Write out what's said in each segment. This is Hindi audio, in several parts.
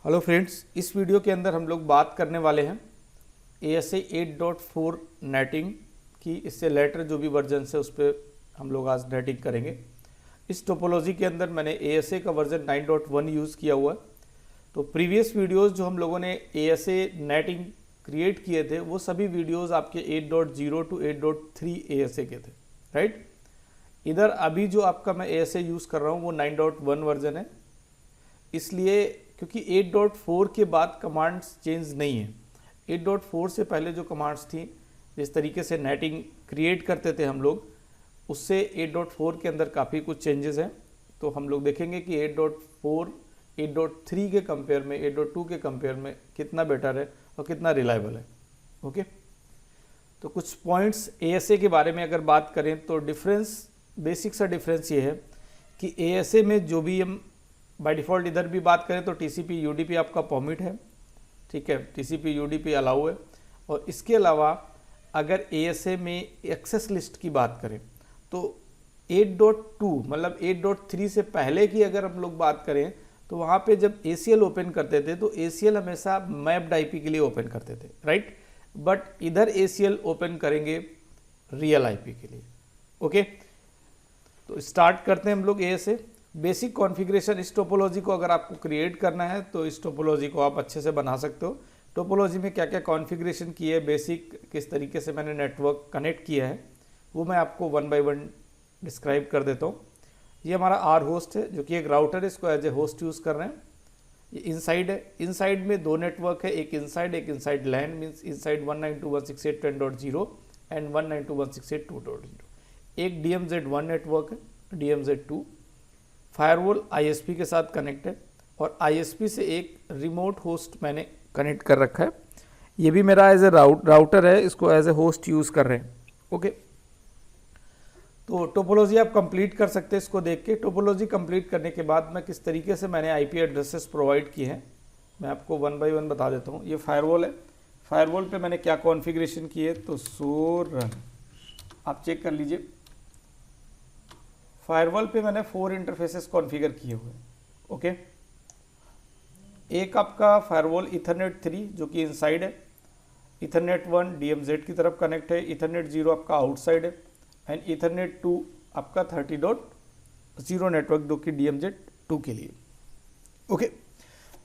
हेलो फ्रेंड्स, इस वीडियो के अंदर हम लोग बात करने वाले हैं ASA 8.4 नेटिंग की। इससे लेटर जो भी वर्जन है उस पर हम लोग आज नेटिंग करेंगे। इस टोपोलॉजी के अंदर मैंने ASA का वर्जन 9.1 यूज़ किया हुआ है। तो प्रीवियस वीडियोस जो हम लोगों ने ASA नेटिंग क्रिएट किए थे वो सभी वीडियोस आपके 8.0 टू 8.3 ASA के थे, राइट। इधर अभी जो आपका मैं ASA यूज़ कर रहा हूँ वो 9.1 वर्जन है, इसलिए क्योंकि 8.4 के बाद कमांड्स चेंज नहीं है। 8.4 से पहले जो कमांड्स थी, जिस तरीके से नेटिंग क्रिएट करते थे हम लोग, उससे 8.4 के अंदर काफ़ी कुछ चेंजेस हैं। तो हम लोग देखेंगे कि 8.4 8.3 के कंपेयर में 8.2 के कंपेयर में कितना बेटर है और कितना रिलायबल है। ओके, तो कुछ पॉइंट्स ASA के बारे में अगर बात करें तो डिफरेंस, बेसिक सा डिफरेंस ये है कि ASA में जो भी हम बाय डिफ़ॉल्ट इधर भी बात करें तो TCP UDP आपका परमिट है, ठीक है, TCP UDP अलाउ है। और इसके अलावा अगर ASA में एक्सेस लिस्ट की बात करें तो 8.2 मतलब 8.3 से पहले की अगर हम लोग बात करें तो वहाँ पे जब ACL ओपन करते थे तो ACL हमेशा मैप्ड IP के लिए ओपन करते थे, राइट। बट इधर ACL ओपन करेंगे रियल IP के लिए। ओके, तो स्टार्ट करते हैं हम लोग ASA। बेसिक कॉन्फ़िगरेशन, इस टोपोलॉजी को अगर आपको क्रिएट करना है तो इस टोपोलॉजी को आप अच्छे से बना सकते हो। टोपोलॉजी में क्या क्या कॉन्फ़िगरेशन की है, बेसिक किस तरीके से मैंने नेटवर्क कनेक्ट किया है, वो मैं आपको वन बाय वन डिस्क्राइब कर देता हूँ। ये हमारा R होस्ट है जो कि एक राउटर है, इसको एज ए होस्ट यूज़ कर रहे हैं। ये इनसाइड है, इनसाइड में दो नेटवर्क है, एक inside LAN, means inside 192.168.10 and 192.168.2.0। एक DMZ1 नेटवर्क है, DMZ2 फायरवॉल ISP के साथ कनेक्ट है और ISP से एक रिमोट होस्ट मैंने कनेक्ट कर रखा है। ये भी मेरा एज ए राउटर है, इसको एज ए होस्ट यूज़ कर रहे हैं। ओके, तो टोपोलॉजी आप कंप्लीट कर सकते हैं इसको देख के। टोपोलॉजी कंप्लीट करने के बाद मैं किस तरीके से मैंने IP एड्रेसेस प्रोवाइड किए हैं मैं आपको वन बाय वन बता देता हूँ। ये फायरवॉल है, फायरवॉल पे मैंने क्या कॉन्फ़िगरेशन की है तो सो रन आप चेक कर लीजिए। फायरवॉल पे मैंने 4 इंटरफेसेस कॉन्फ़िगर किए हुए हैं। ओके, एक आपका फायरवॉल ईथरनेट 3 जो कि इनसाइड है, ईथरनेट 1 DMZ की तरफ कनेक्ट है, ईथरनेट 0 आपका आउटसाइड है एंड ईथरनेट 2 आपका 30.0 नेटवर्क जो कि DMZ2 के लिए। ओके,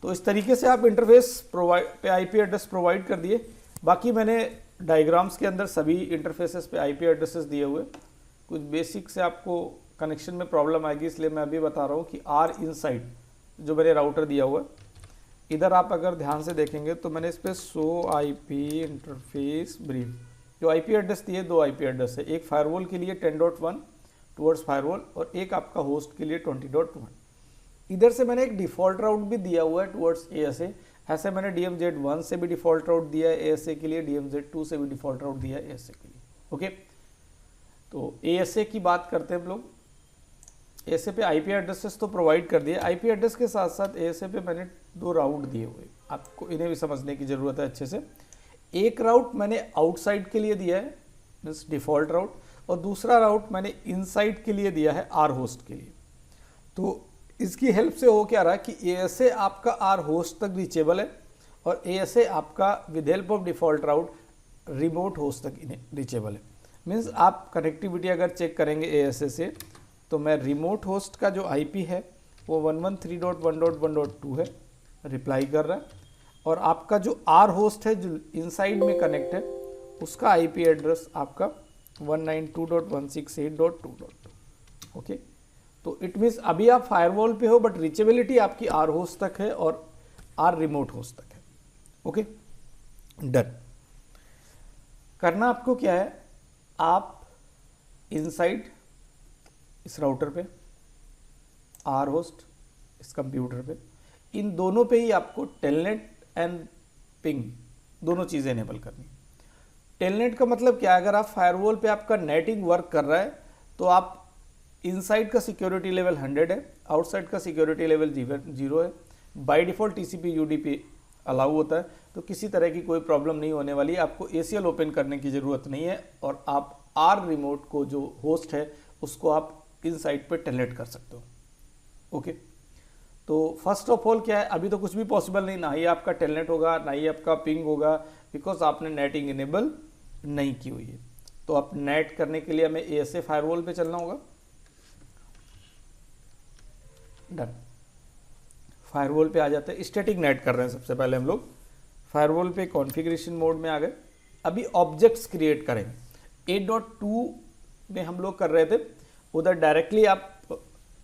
तो इस तरीके से आप इंटरफेस पे IP एड्रेस प्रोवाइड कर दिए। बाकी मैंने डायग्राम्स के अंदर सभी इंटरफेसेस पे IP एड्रेसेस दिए हुए। कुछ बेसिक से आपको कनेक्शन में प्रॉब्लम आएगी, इसलिए मैं अभी बता रहा हूँ कि R इनसाइड जो मैंने राउटर दिया हुआ है, इधर आप अगर ध्यान से देखेंगे तो मैंने इस पर शो IP इंटरफेस ब्रीफ जो IP एड्रेस दिए, 2 IP एड्रेस है, एक फायरवॉल के लिए 10.1 टुवर्ड्स फायरवॉल और एक आपका होस्ट के लिए 20.1। इधर से मैंने एक डिफ़ॉल्ट राउट भी दिया हुआ है टुवर्ड्स ASA। ऐसे मैंने DMZ1 से भी डिफ़ॉल्ट राउट दिया है ASA के लिए, DMZ2 से भी डिफ़ॉल्ट राउट दिया है ASA के लिए। ओके, तो ASA की बात करते हैं हम लोग। ASA पे IP एड्रेसेस तो प्रोवाइड कर दिए, IP एड्रेस के साथ साथ ASA पे मैंने 2 राउट दिए हुए, आपको इन्हें भी समझने की ज़रूरत है अच्छे से। एक राउट मैंने आउटसाइड के लिए दिया है, मीन्स डिफ़ॉल्ट राउट, और दूसरा राउट मैंने इनसाइड के लिए दिया है R होस्ट के लिए। तो इसकी हेल्प से हो क्या रहा है कि ASA आपका R होस्ट तक रीचेबल है और ASA आपका with help of default route remote host तक रीचेबल है। मीन्स आप कनेक्टिविटी अगर चेक करेंगे ASA से तो मैं रिमोट होस्ट का जो IP है वो 113.1.1.2 है, रिप्लाई कर रहा है, और आपका जो R होस्ट है जो इनसाइड में कनेक्ट है उसका IP एड्रेस आपका 192.168.2.2। ओके, तो इट मीन्स अभी आप फायरवॉल पे हो बट रीचेबिलिटी आपकी R होस्ट तक है और R रिमोट होस्ट तक है। Okay, done. करना आपको क्या है, आप इनसाइड इस राउटर पे, R होस्ट इस कंप्यूटर पे, इन दोनों पे ही आपको टेलनेट एंड पिंग दोनों चीज़ें इनेबल करनी। टेलनेट का मतलब क्या है, अगर आप फायरवॉल पे आपका नेटिंग वर्क कर रहा है तो आप इनसाइड का सिक्योरिटी लेवल 100 है, आउटसाइड का सिक्योरिटी लेवल 0 है। By default TCP UDP allow होता है, तो किसी तरह की कोई प्रॉब्लम नहीं होने वाली है। आपको ACL ओपन करने की ज़रूरत नहीं है और आप R रिमोट को जो होस्ट है उसको आप इनसाइड पे टेलनेट कर सकते हो। ओके, तो फर्स्ट ऑफ ऑल क्या है, अभी तो कुछ भी पॉसिबल नहीं, ना ही आपका टेलनेट होगा ना ही आपका पिंग होगा, बिकॉज आपने नेटिंग इनेबल नहीं की हुई है। तो अब नेट करने के लिए हमें ASA फायरवॉल पे चलना होगा। डन, फायरवॉल पे आ जाते हैं, स्टैटिक नेट कर रहे हैं सबसे पहले हम लोग। फायरवॉल पे कॉन्फ़िगरेशन मोड में आ गए। अभी ऑब्जेक्ट्स क्रिएट करेंगे। 8.2 में हम लोग कर रहे थे, उधर डायरेक्टली आप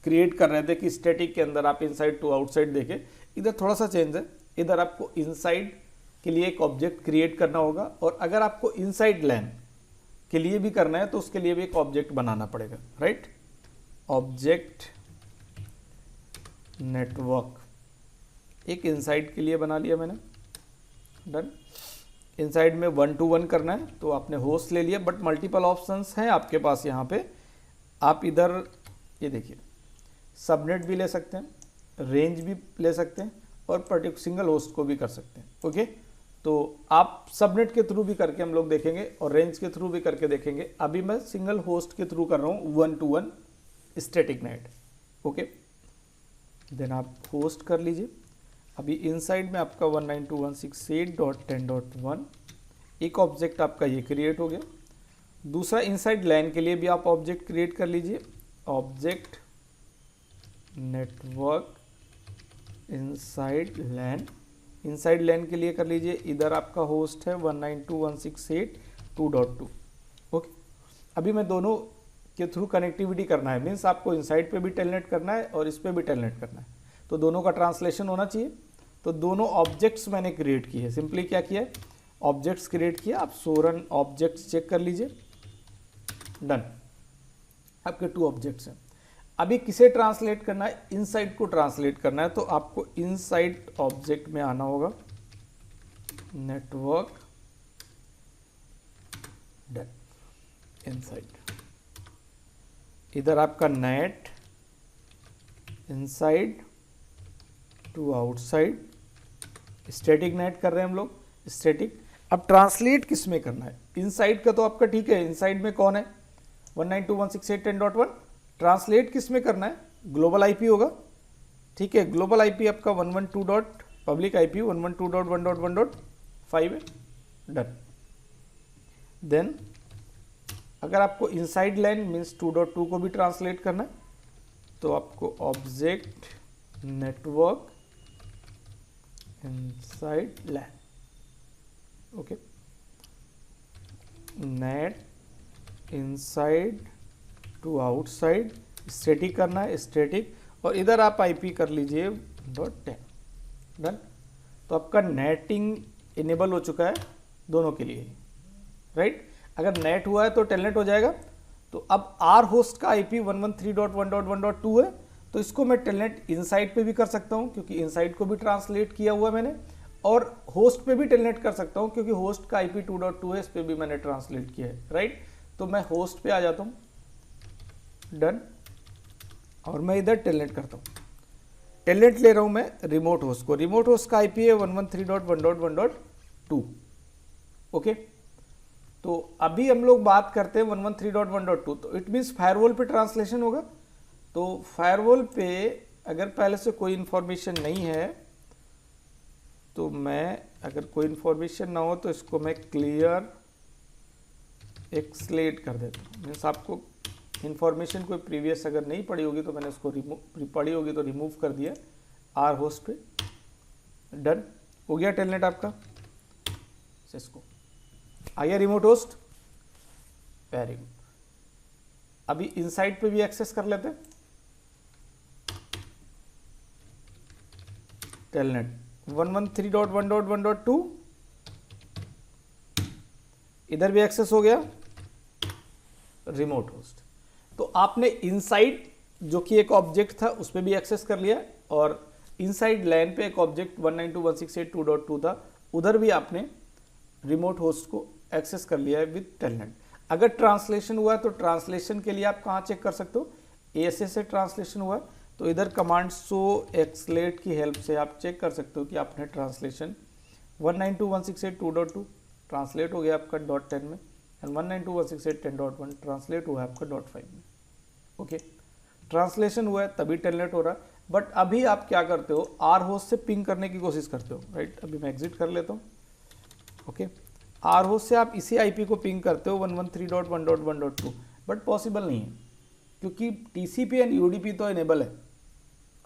क्रिएट कर रहे थे कि स्टैटिक के अंदर आप इनसाइड टू आउटसाइड देखें। इधर थोड़ा सा चेंज है, इधर आपको इनसाइड के लिए एक ऑब्जेक्ट क्रिएट करना होगा, और अगर आपको इनसाइड लैन के लिए भी करना है तो उसके लिए भी एक ऑब्जेक्ट बनाना पड़ेगा, राइट। ऑब्जेक्ट नेटवर्क एक इनसाइड के लिए बना लिया मैंने। डन, इनसाइड में 1 to 1 करना है, तो आपने होस्ट ले लिया, बट मल्टीपल ऑप्शंस हैं आपके पास यहाँ पे। आप इधर ये देखिए, सबनेट भी ले सकते हैं, रेंज भी ले सकते हैं, और पर्टिकुलर सिंगल होस्ट को भी कर सकते हैं। ओके, तो आप सबनेट के थ्रू भी करके हम लोग देखेंगे और रेंज के थ्रू भी करके देखेंगे। अभी मैं सिंगल होस्ट के थ्रू कर रहा हूँ 1 to 1 static NAT. Okay, then आप होस्ट कर लीजिए। अभी इनसाइड में आपका 192.168.10.1 एक ऑब्जेक्ट आपका ये क्रिएट हो गया। दूसरा इनसाइड लैन के लिए भी आप ऑब्जेक्ट क्रिएट कर लीजिए, ऑब्जेक्ट नेटवर्क इनसाइड लैन। इनसाइड लैन के लिए कर लीजिए, इधर आपका होस्ट है 192.168.2.2। ओके, अभी मैं दोनों के थ्रू कनेक्टिविटी करना है, मीन्स आपको इनसाइड पे भी टेलनेट करना है और इस पे भी टेलनेट करना है, तो दोनों का ट्रांसलेशन होना चाहिए। तो दोनों ऑब्जेक्ट्स मैंने क्रिएट किए। सिंपली क्या किया है, ऑब्जेक्ट्स क्रिएट किया। आप सोरन ऑब्जेक्ट्स चेक कर लीजिए। डन, आपके 2 ऑब्जेक्ट्स हैं। अभी किसे ट्रांसलेट करना है, इनसाइड को ट्रांसलेट करना है, तो आपको इनसाइड ऑब्जेक्ट में आना होगा, नेटवर्क। डन, इनसाइड, इधर आपका NAT inside to outside, static NAT कर रहे हैं हम लोग, स्टैटिक। अब ट्रांसलेट किस में करना है, इनसाइड का तो आपका ठीक है, इनसाइड में कौन है 192.168.10.1। ट्रांसलेट किस में करना है, ग्लोबल आईपी होगा, ठीक है। ग्लोबल आईपी आपका 112. पब्लिक आईपी 112.1.1.5 है। डन, देन अगर आपको इनसाइड लैन मीन्स 2.2 को भी ट्रांसलेट करना है, तो आपको object network inside LAN, okay, NAT inside to outside, static करना है, स्टैटिक, और इधर आप आईपी कर लीजिए .10। डन, तो आपका नेटिंग इनेबल हो चुका है दोनों के लिए, राइट। अगर नेट हुआ है तो टेलनेट हो जाएगा। तो अब आर होस्ट का आईपी 113.1.1.2 है, तो इसको मैं टेलनेट इनसाइड पे भी कर सकता हूं, क्योंकि इनसाइड को भी ट्रांसलेट किया हुआ है मैंने, और होस्ट पे भी टेलनेट कर सकता हूं, क्योंकि होस्ट का आईपी 2.2 है, इस पे भी मैंने ट्रांसलेट किया है, राइट। तो मैं होस्ट पे आ जाता हूं। डन, और मैं इधर टेलनेट करता हूं। टेलनेट ले रहा हूं मैं रिमोट होस्ट को। रिमोट होस्ट का आईपी है 113.1.1.2। ओके, तो अभी हम लोग बात करते हैं 113.1.2, तो इट मीन्स फायरवॉल पे ट्रांसलेशन होगा। तो फायरवॉल पे अगर पहले से कोई इंफॉर्मेशन नहीं है, तो मैं, अगर कोई इंफॉर्मेशन ना हो तो इसको मैं क्लियर एक्सलेट कर देता हूँ। मीन्स आपको इंफॉर्मेशन कोई प्रीवियस अगर नहीं पड़ी होगी तो मैंने उसको पड़ी होगी तो रिमूव कर दिया आर होस्ट पे। डन, हो गया टेलनेट आपका। सिस्को आ गया रिमोट होस्ट, वेरी गुड। अभी इनसाइड पे भी एक्सेस कर लेते हैं। टेलनेट 113.1.1.2, इधर भी एक्सेस हो गया रिमोट होस्ट। तो आपने इनसाइड जो कि एक ऑब्जेक्ट था उस पर भी एक्सेस कर लिया, और इनसाइड लैन पे एक ऑब्जेक्ट 192.168.2.2 था, उधर भी आपने रिमोट होस्ट को एक्सेस कर लिया है विद टेलनेट। अगर ट्रांसलेशन हुआ है तो ट्रांसलेशन के लिए आप कहाँ चेक कर सकते हो, ASA से ट्रांसलेशन हुआ है तो इधर कमांड शो एक्सलेट की हेल्प से आप चेक कर सकते हो कि आपने ट्रांसलेशन 192.168.2.2 ट्रांसलेट हो गया आपका .10 में, एंड 192.168.10.1 ट्रांसलेट हुआ है आपका .5 में। ओके, ट्रांसलेशन हुआ है तभी टेलनेट हो रहा है। बट अभी आप क्या करते हो, आर होस्ट से पिंग करने की कोशिश करते हो, राइट। अभी मैं एग्जिट कर लेता हूँ, ओके। आर होस्ट से आप इसी आईपी को पिंग करते हो 113.1.1.2, बट पॉसिबल नहीं है क्योंकि टीसीपी एंड यूडीपी तो इनेबल है,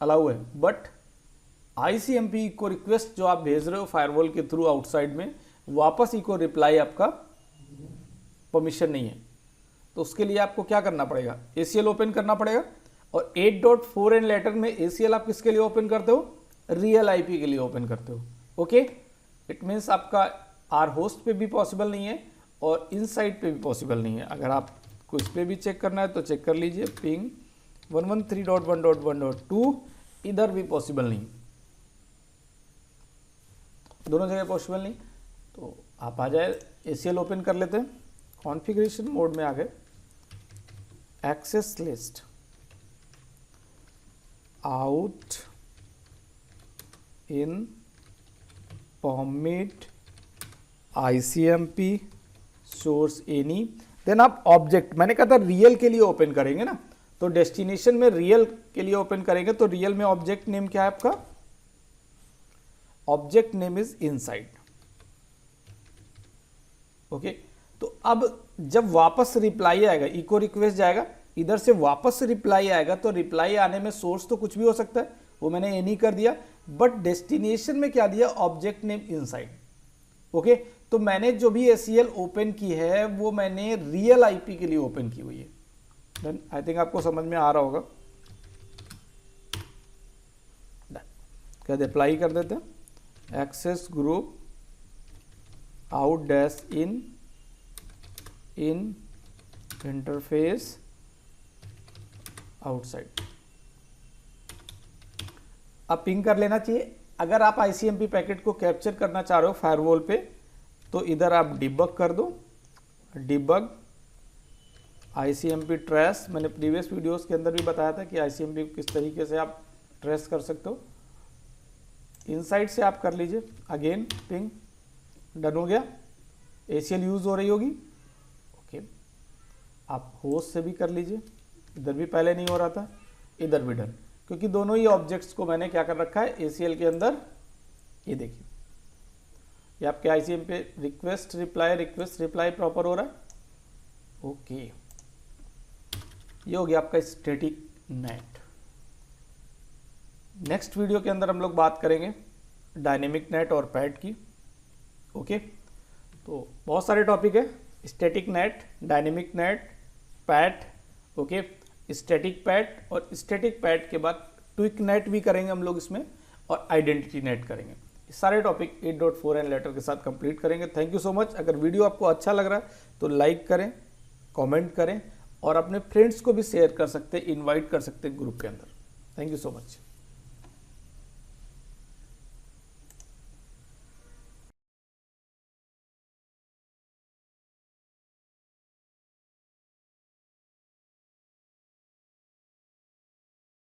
अलाउ है, बट आईसीएमपी इको रिक्वेस्ट जो आप भेज रहे हो फायरवॉल के थ्रू आउटसाइड में, वापस इको रिप्लाई आपका परमिशन नहीं है। तो उसके लिए आपको क्या करना पड़ेगा, एसीएल ओपन करना पड़ेगा। और 8.4n लेटर में एसीएल आप किसके लिए ओपन करते हो, रियल आईपी के लिए ओपन करते हो, ओके। इट मीन्स आपका आर होस्ट पे भी पॉसिबल नहीं है और इनसाइड पे भी पॉसिबल नहीं है। अगर आपको इस पे भी चेक करना है तो चेक कर लीजिए, पिंग 113.1.1.2 इधर भी पॉसिबल नहीं, दोनों जगह पॉसिबल नहीं। तो आप आ जाए, एसीएल ओपन कर लेते हैं, कॉन्फ़िगरेशन मोड में आ गए, access list, out in permit ICMP source any, then आप ऑब्जेक्ट, मैंने कहा था रियल के लिए ओपन करेंगे ना, तो डेस्टिनेशन में रियल के लिए ओपन करेंगे तो रियल में ऑब्जेक्ट नेम क्या है आपका, object name is inside, okay. तो अब जब वापस रिप्लाई आएगा, इको रिक्वेस्ट जाएगा, इधर से वापस रिप्लाई आएगा, तो रिप्लाई आने में सोर्स तो कुछ भी हो सकता है, वो मैंने एनी कर दिया, बट डेस्टिनेशन में क्या दिया, ऑब्जेक्ट नेम इनसाइड, ओके। तो मैंने जो भी एसीएल ओपन की है वो मैंने रियल आईपी के लिए ओपन की हुई है। देन आई थिंक आपको समझ में आ रहा होगा, कहते अप्लाई कर देते हैं, access group out dash in interface outside, अब पिंग कर लेना चाहिए। अगर आप आईसीएमपी पैकेट को कैप्चर करना चाह रहे हो फायरवॉल पे, तो इधर आप डिबग कर दो, डिबग आईसीएमपी ट्रेस, मैंने प्रीवियस वीडियोस के अंदर भी बताया था कि आईसीएमपी को किस तरीके से आप ट्रेस कर सकते हो। इनसाइड से आप कर लीजिए, अगेन पिंग, डन हो गया, एसीएल यूज हो रही होगी, ओके। आप होस्ट से भी कर लीजिए, इधर भी पहले नहीं हो रहा था, इधर भी डन, क्योंकि दोनों ही ऑब्जेक्ट्स को मैंने क्या कर रखा है एसीएल के अंदर, ये देखिए, ये आपके आईसीएम पे रिक्वेस्ट रिप्लाई प्रॉपर हो रहा है, ओके। ये हो गया आपका स्टैटिक नेट। नेक्स्ट वीडियो के अंदर हम लोग बात करेंगे डायनेमिक नेट और पैड की, ओके। तो बहुत सारे टॉपिक है, static net, dynamic net, pad, okay, static pad, और स्टैटिक पैड के बाद ट्विक नेट भी करेंगे हम लोग इसमें, और आइडेंटिटी नेट करेंगे। सारे टॉपिक 8.4n लेटर के साथ कंप्लीट करेंगे। Thank you so much. अगर वीडियो आपको अच्छा लग रहा है तो लाइक करें, कमेंट करें, और अपने फ्रेंड्स को भी शेयर कर सकते हैं, इनवाइट कर सकते हैं ग्रुप के अंदर। Thank you so much.